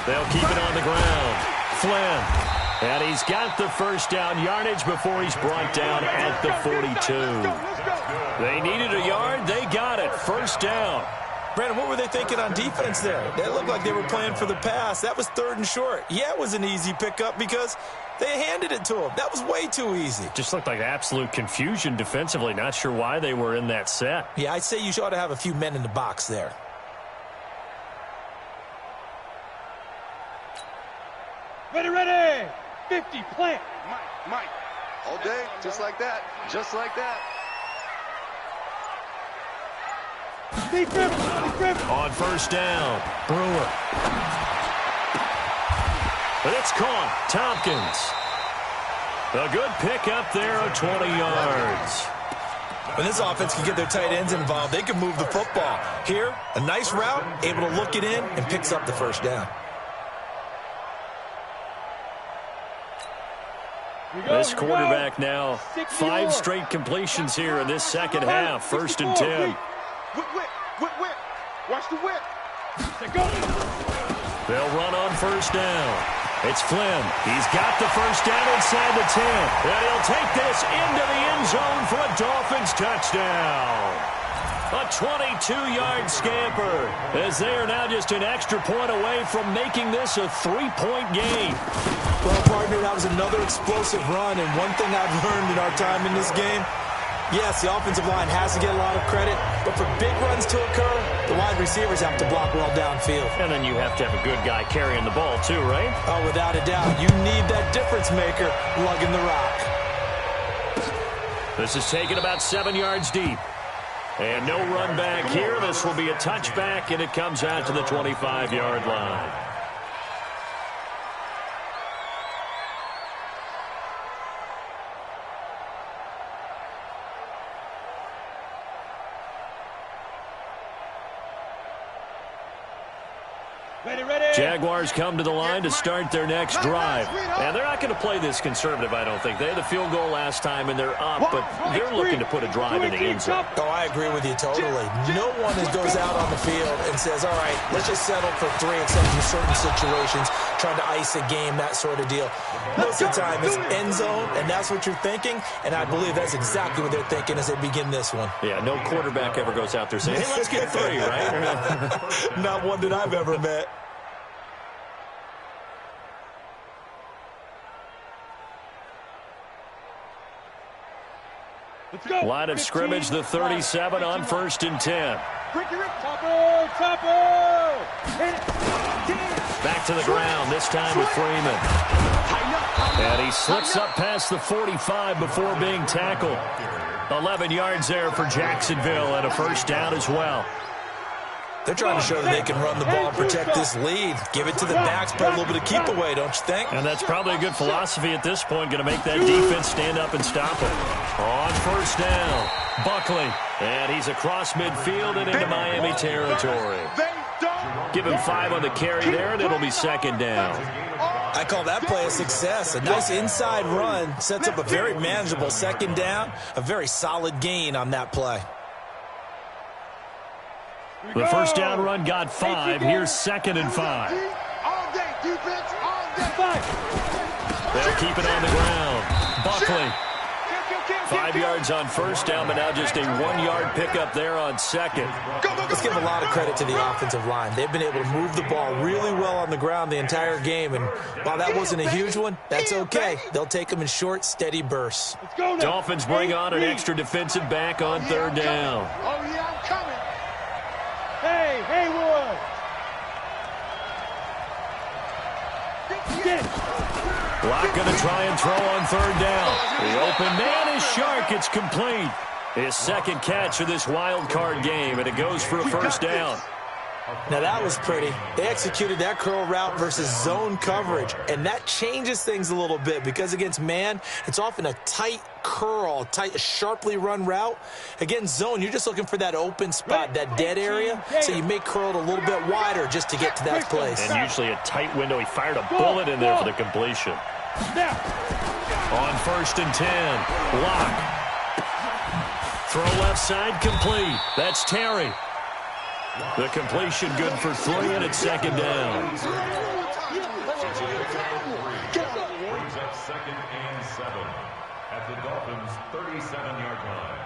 They'll keep it on the ground. Flynn. And he's got the first down yardage before he's brought down at the 42. They needed a yard. They got it. First down. Brandon, what were they thinking on defense there? They looked like they were playing for the pass. That was 3rd and short. Yeah, it was an easy pickup because they handed it to him. That was way too easy. Just looked like absolute confusion defensively. Not sure why they were in that set. Yeah, I'd say you ought to have a few men in the box there. Ready. 50, plant. Mike. All day, just like that. On first down, Brewer. But it's caught. Tompkins. A good pickup there of 20 yards. When this offense can get their tight ends involved, they can move the football. Here, a nice route, able to look it in, and picks up the first down. This quarterback now 5 straight completions here in this second half. 1st and 10. Whip. Watch the whip. They'll run on first down. It's Flynn. He's got the first down inside the 10. And he'll take this into the end zone for a Dolphins touchdown. A 22-yard scamper as they are now just an extra point away from making this a 3-point game. Well, partner, that was another explosive run, and one thing I've learned in our time in this game, yes, the offensive line has to get a lot of credit, but for big runs to occur, the wide receivers have to block well downfield. And then you have to have a good guy carrying the ball too, right? Oh, without a doubt. You need that difference maker lugging the rock. This is taken about 7 yards deep. And no run back here. This will be a touchback, and it comes out to the 25-yard line. Jaguars come to the line to start their next drive. And they're not going to play this conservative, I don't think. They had a field goal last time, and they're up, but they're looking to put a drive in the end zone. Oh, I agree with you totally. No one goes out on the field and says, all right, let's just settle for 3 except in certain situations, trying to ice a game, that sort of deal. Most of the time, it's end zone, and that's what you're thinking, and I believe that's exactly what they're thinking as they begin this one. Yeah, no quarterback ever goes out there saying, hey, let's get 3, right? Not one that I've ever met. Line of scrimmage, the 37 on 1st and 10. Back to the ground, this time with Freeman. And he slips up past the 45 before being tackled. 11 yards there for Jacksonville and a first down as well. They're trying to show that they can run the ball and protect this lead. Give it to the backs, play a little bit of keep away, don't you think? And that's probably a good philosophy at this point, going to make that defense stand up and stop it. On first down, Buckley. And he's across midfield and into Miami territory. Give him 5 on the carry there, and it'll be 2nd down. I call that play a success. A nice inside run sets up a very manageable 2nd down. A very solid gain on that play. The first down run got 5. Here's 2nd and 5. All day, defense, all day. They'll keep it on the ground. Buckley. 5 yards on first down, but now just a 1-yard pickup there on 2nd. Let's give a lot of credit to the offensive line. They've been able to move the ball really well on the ground the entire game, and while that wasn't a huge one, that's okay. They'll take them in short, steady bursts. Dolphins bring on an extra defensive back on 3rd down. Oh, yeah, I'm coming. Hey, Haywood! Block going to try and throw on 3rd down. The open man is Shark. It's complete. His 2nd catch of this wild card game, and it goes for a first down. Now, that was pretty. They executed that curl route versus zone coverage, and that changes things a little bit because against man, it's often a tight curl, tight, sharply run route. Against zone, you're just looking for that open spot, that dead area, so you may curl it a little bit wider just to get to that place. And usually a tight window. He fired a bullet in there for the completion. On 1st and 10, Lock. Throw left side, complete. That's Terry. The completion good for 3, and it's 2nd down. Brings up 2nd and 7 at the Dolphins' 37-yard line.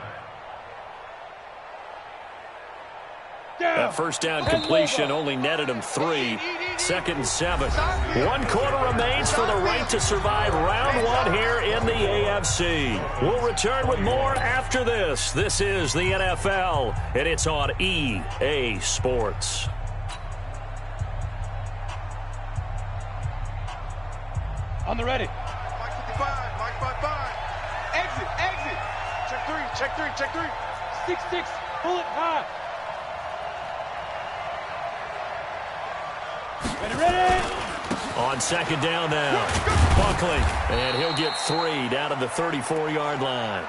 That first down completion only netted him 3. 2nd and 7. 1 quarter remains for the right to survive round 1 here in the AFC. We'll return with more after this. This is the NFL, and it's on EA Sports. On the ready. Mike 55, Mike 55. Exit. Check 3. 6-6, pull it high. Ready. On 2nd down now, Buckley, and he'll get 3 down to the 34-yard line.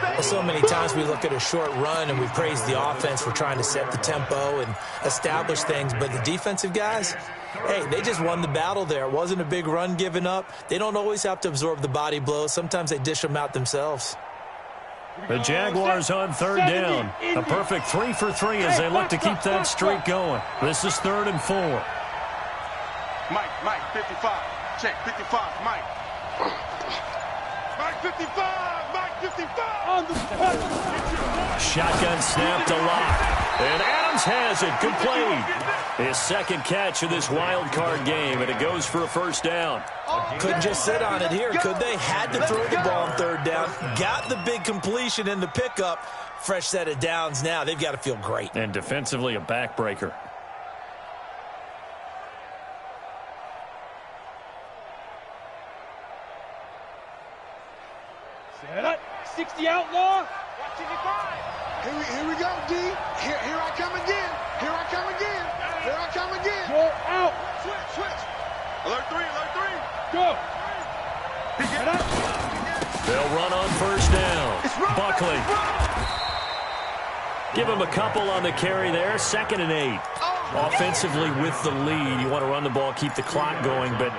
Well, so many times we look at a short run and we praise the offense for trying to set the tempo and establish things, but the defensive guys, hey, they just won the battle there. It wasn't a big run given up. They don't always have to absorb the body blows. Sometimes they dish them out themselves. The Jaguars on 3rd down. A perfect 3 for 3 as they look to keep that streak going. This is 3rd and 4. Mike 55. Check 55, Mike. Mike 55. On the Shotgun snap to Lock. And Adams has it, complete. His 2nd catch of this wild card game, and it goes for a first down. Couldn't just sit on it here, could they? Had to throw the ball on 3rd down. Got the big completion in the pickup. Fresh set of downs now. They've got to feel great. And defensively, a backbreaker. Set up. 60 outlaw. Here we go, D. Here I come again. You're out. Switch. Alert 3. Go. They'll run on first down. Buckley. Give him a couple on the carry there. 2nd and 8. Oh, Offensively with the lead, you want to run the ball, keep the clock going, but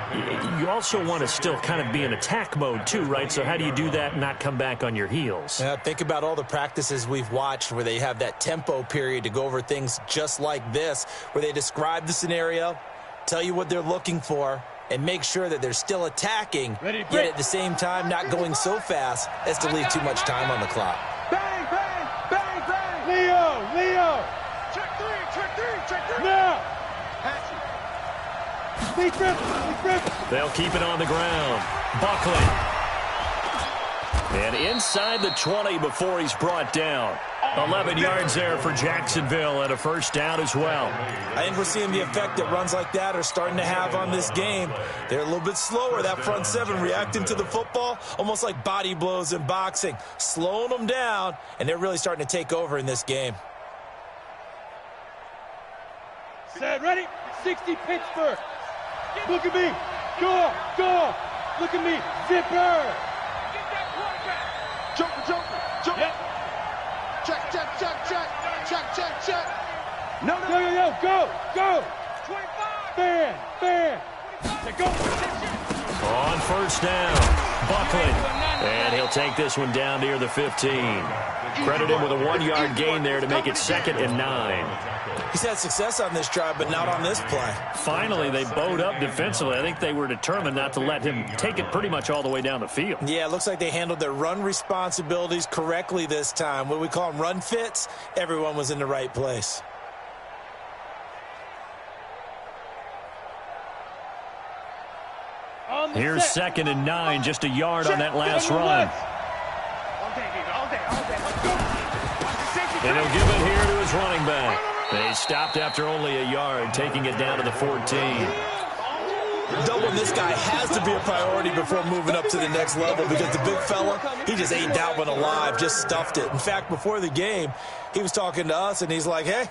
you also want to still kind of be in attack mode too, right? So how do you do that and not come back on your heels? Yeah, think about all the practices we've watched where they have that tempo period to go over things just like this, where they describe the scenario, tell you what they're looking for, and make sure that they're still attacking, yet at the same time not going so fast as to leave too much time on the clock. Bang, bang, bang, bang. Leo. Check three. Now. Deep grip. They'll keep it on the ground. Buckley. And inside the 20 before he's brought down. 11 yards there for Jacksonville and a first down as well. I think we're seeing the effect that runs like that are starting to have on this game. They're a little bit slower, that front seven, reacting to the football, almost like body blows in boxing, slowing them down, and they're really starting to take over in this game. Set, ready? 60 Pittsburgh. Look at me. Go. Look at me. Zipper. Joker. Yep. Check. No. Go. 25. Fan. Go. On first down, Buckley. And he'll take this one down near the 15. Credit him with a 1-yard gain there to make it 2nd and 9. He's had success on this drive, but not on this play. Finally, they bowed up defensively. I think they were determined not to let him take it pretty much all the way down the field. Yeah, it looks like they handled their run responsibilities correctly this time. What we call them run fits, everyone was in the right place. Here's 2nd and 9, just a yard on that last run. And he'll give it here to his running back. They stopped after only a yard, taking it down to the 14. Doubling this guy has to be a priority before moving up to the next level because the big fella, he just ate that one alive, just stuffed it. In fact, before the game, he was talking to us, and he's like, hey,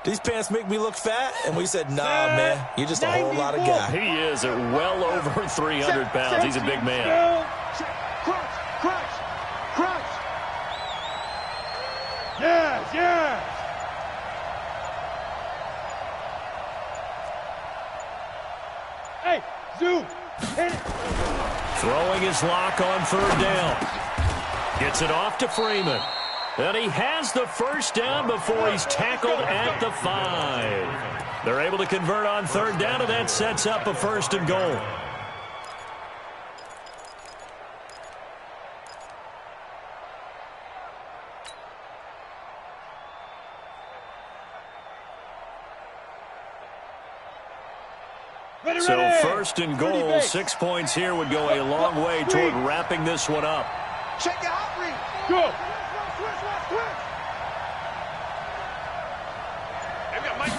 these pants make me look fat? And we said, nah, man, you're just a whole lot of guy. He is at well over 300 pounds. He's a big man. Crunch. Yes. Hey, zoom. Hit it. Throwing his lock on 3rd down. Gets it off to Freeman. And he has the first down before he's tackled at the 5. They're able to convert on 3rd down, and that sets up a 1st and goal. So 1st and goal, 6 points here would go a long way toward wrapping this one up. Check it out, Reed. Go.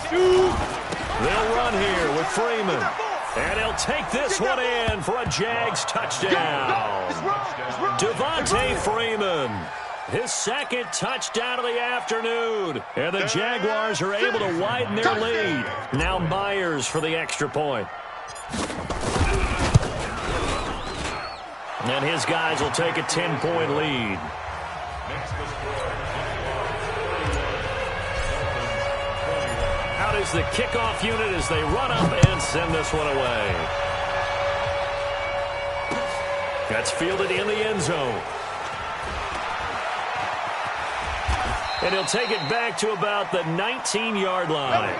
They'll run here with Freeman. And he'll take this one in for a Jags touchdown. Devontae Freeman, his 2nd touchdown of the afternoon. And the Jaguars are able to widen their lead. Now Myers for the extra point. And his guys will take a 10-point lead. Out is the kickoff unit as they run up and send this one away. That's fielded in the end zone. And he'll take it back to about the 19-yard line.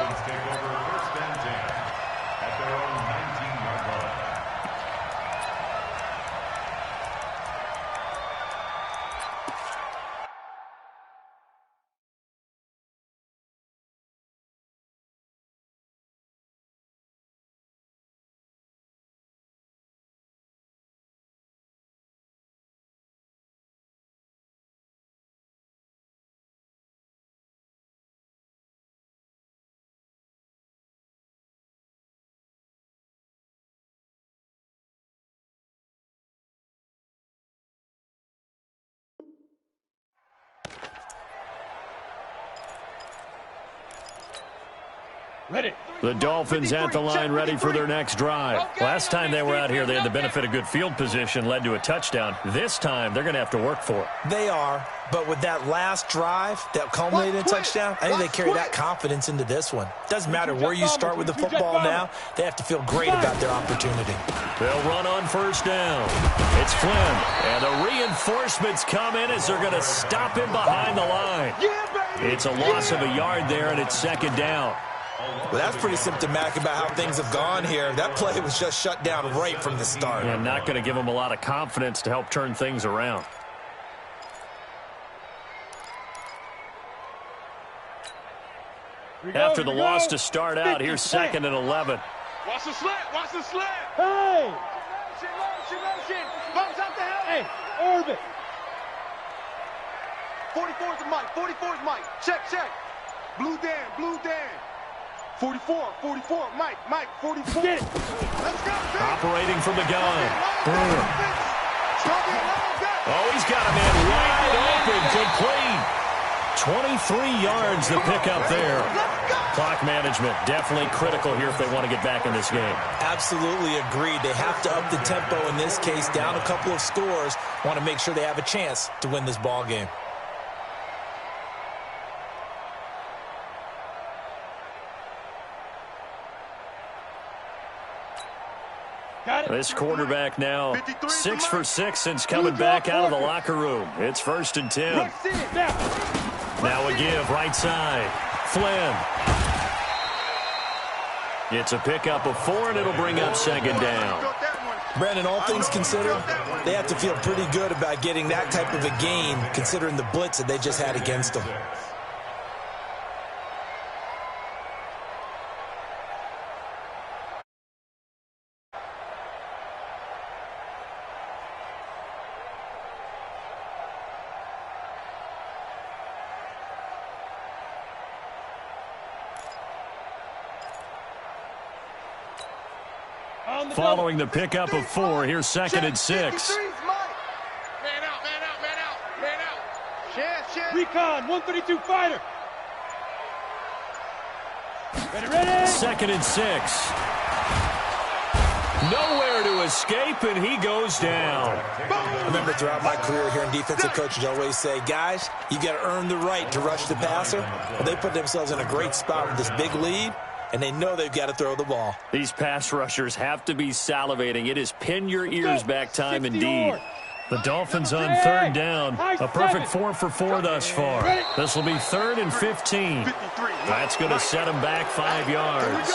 Ready. The Dolphins at the line ready for their next drive. Last time they were out here, they had the benefit of good field position, led to a touchdown. This time, they're going to have to work for it. They are, but with that last drive that culminated in a touchdown, I think they carry that confidence into this one. Doesn't matter where you start with the football now, they have to feel great about their opportunity. They'll run on first down. It's Flynn, and the reinforcements come in as they're going to stop him behind the line. It's a loss of a yard there, and it's second down. Well, that's pretty symptomatic about how things have gone here. That play was just shut down right from the start. And not going to give them a lot of confidence to help turn things around. After the loss to start out, here's 2nd and 11. Watch the slant. Watch the slant. Hey! Motion. Bumps out the help. Hey, orbit. 44 is Mike. 44 is Mike. Check. Blue Dan. 44, Mike, 44. Get it. Let's go. Operating from the gun. Brewer. Oh, He's got a man wide open, complete. 23 yards the pickup there. Clock management definitely critical here if they want to get back in this game. Absolutely agreed. They have to up the tempo in this case, down a couple of scores. Want to make sure they have a chance to win this ball game. This quarterback now 6 for 6 since coming back out of the locker room. It's 1st and 10. Now a give right side. Flynn. It's a pickup of 4, and it'll bring up 2nd down. Brandon, all things considered, they have to feel pretty good about getting that type of a gain considering the blitz that they just had against them. Following the pickup of 4, here's 2nd and 6. Man out. Chance. Recon, 132 fighter. Ready. 2nd and 6. Nowhere to escape, and he goes down. I remember throughout my career hearing defensive coaches always say, guys, you got to earn the right to rush the passer. Well, they put themselves in a great spot with this big lead, and they know they've got to throw the ball. These pass rushers have to be salivating. It is pin your ears back time indeed. The Dolphins on 3rd down. A perfect 4 for 4 thus far. This will be 3rd and 15. That's going to set them back 5 yards.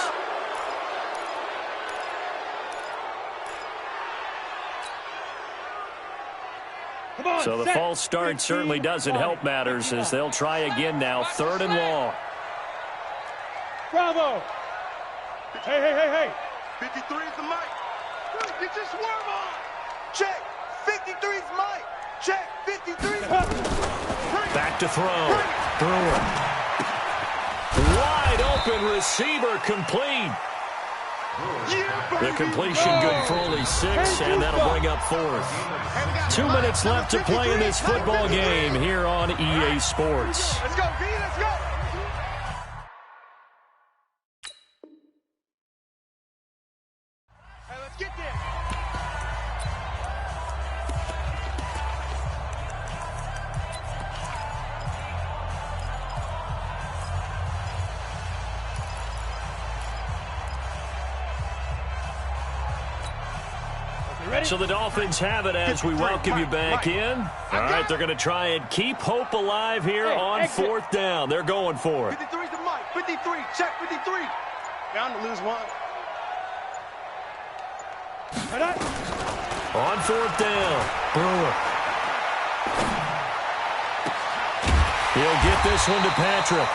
So the false start certainly doesn't help matters as they'll try again now. 3rd and long. Bravo. Hey. 53 is the Mike. Get your swerve on. Check. 53 is Mike. Check. 53 is Back to throw. Brewer. Wide open receiver complete. The completion good for only 6, and that'll bring up 4th. 2 minutes left to play in this football game here on EA Sports. Let's go, V. Let's go. Hey, let's get there. So the Dolphins have it as we welcome you back in. All right, they're going to try and keep hope alive here on 4th down. They're going for it. 53 is the Mike. 53. Check 53. Down to lose 1. On 4th down, Brewer. He'll get this one to Patrick.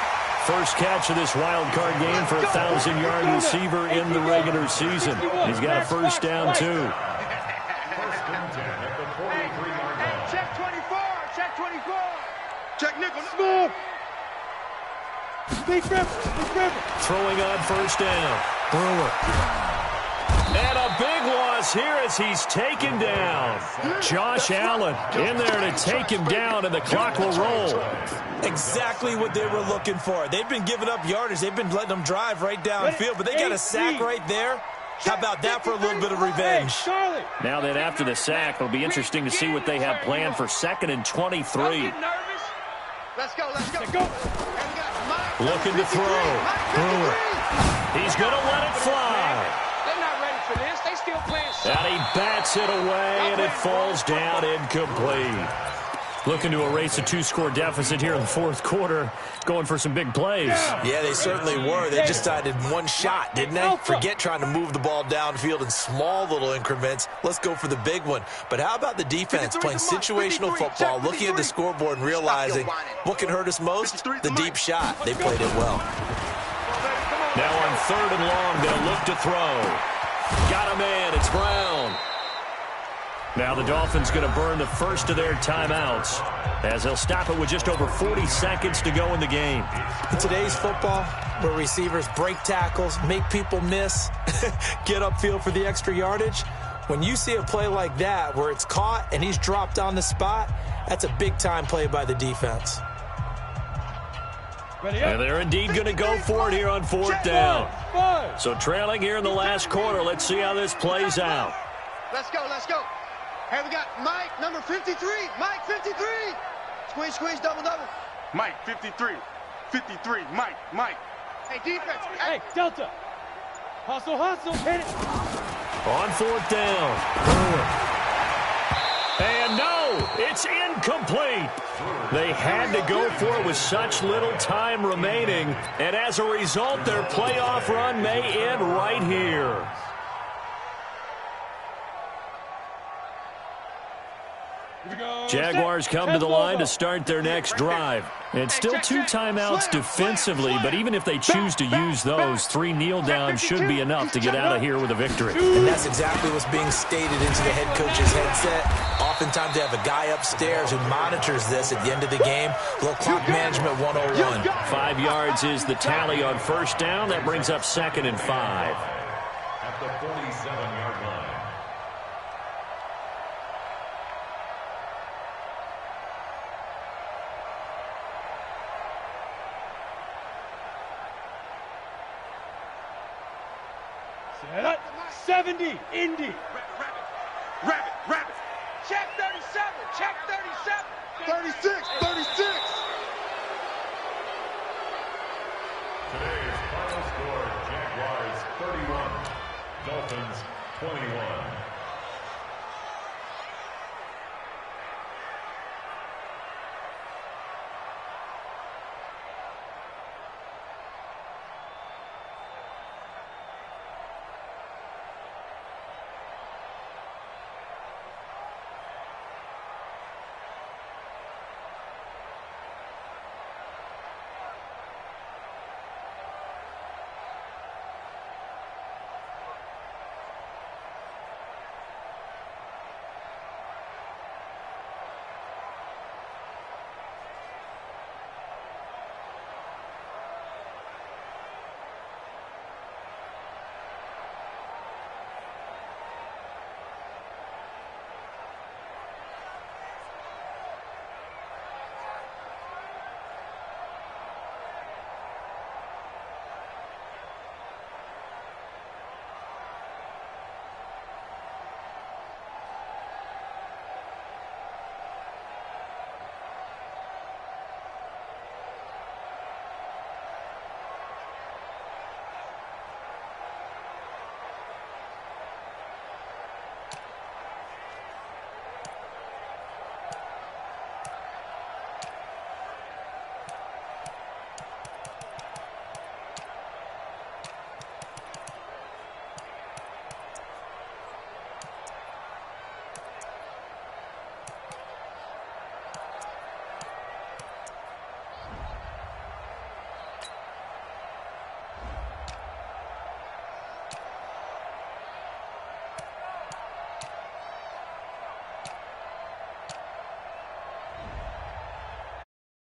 First catch of this wild card game for a 1,000-yard receiver in the regular season. He's got a first down, too. Check 24. Check 24. Check nickel. Smooth. Big rip. Throwing on first down. Brewer. And a big loss falls here as he's taken down. Josh Allen in there to take him down, and the clock will roll. Exactly what they were looking for. They've been giving up yardage. They've been letting them drive right downfield, but they got a sack right there. How about that for a little bit of revenge? Now that after the sack, it'll be interesting to see what they have planned for 2nd and 23. Let's go, let's go. Looking to throw. He's going to let it fly. They're not ready for this. They still playing. And he bats it away, and it falls down incomplete. Looking to erase a 2-score deficit here in the 4th quarter, going for some big plays. Yeah, they certainly were. They just decided one shot, didn't they? Forget trying to move the ball downfield in small little increments. Let's go for the big one. But how about the defense playing situational football, looking at the scoreboard and realizing what can hurt us most? The deep shot. They played it well. Now on 3rd and long, they'll look to throw. Got a man. It's Brown. Now the Dolphins going to burn the first of their timeouts as they'll stop it with just over 40 seconds to go in the game. In today's football, where receivers break tackles, make people miss, get upfield for the extra yardage, when you see a play like that where it's caught and he's dropped on the spot, that's a big-time play by the defense. And they're indeed going to go for it here on 4th down. So trailing here in the last quarter, let's see how this plays out. Let's go, let's go. Here we got Mike, number 53. Mike, 53. Squeeze, squeeze, double, double. Mike, 53. 53. Mike. Hey, defense. Hey, Delta. Hustle, hustle. Hit it. On 4th down. And no, it's incomplete. They had to go for it with such little time remaining. And as a result, their playoff run may end right here. Jaguars come to the line to start their next drive. It's still 2 timeouts defensively, but even if they choose to use those, 3 kneel downs should be enough to get out of here with a victory. And that's exactly what's being stated into the head coach's headset. Oftentimes they have a guy upstairs who monitors this at the end of the game. Little clock management 101. 5 yards is the tally on 1st down. That brings up 2nd and 5. At the 47-yard line. Set up. 70. Indy. Rabbit. Check 37. Check 37. 36. Today's final score, Jaguars 31, Dolphins 21.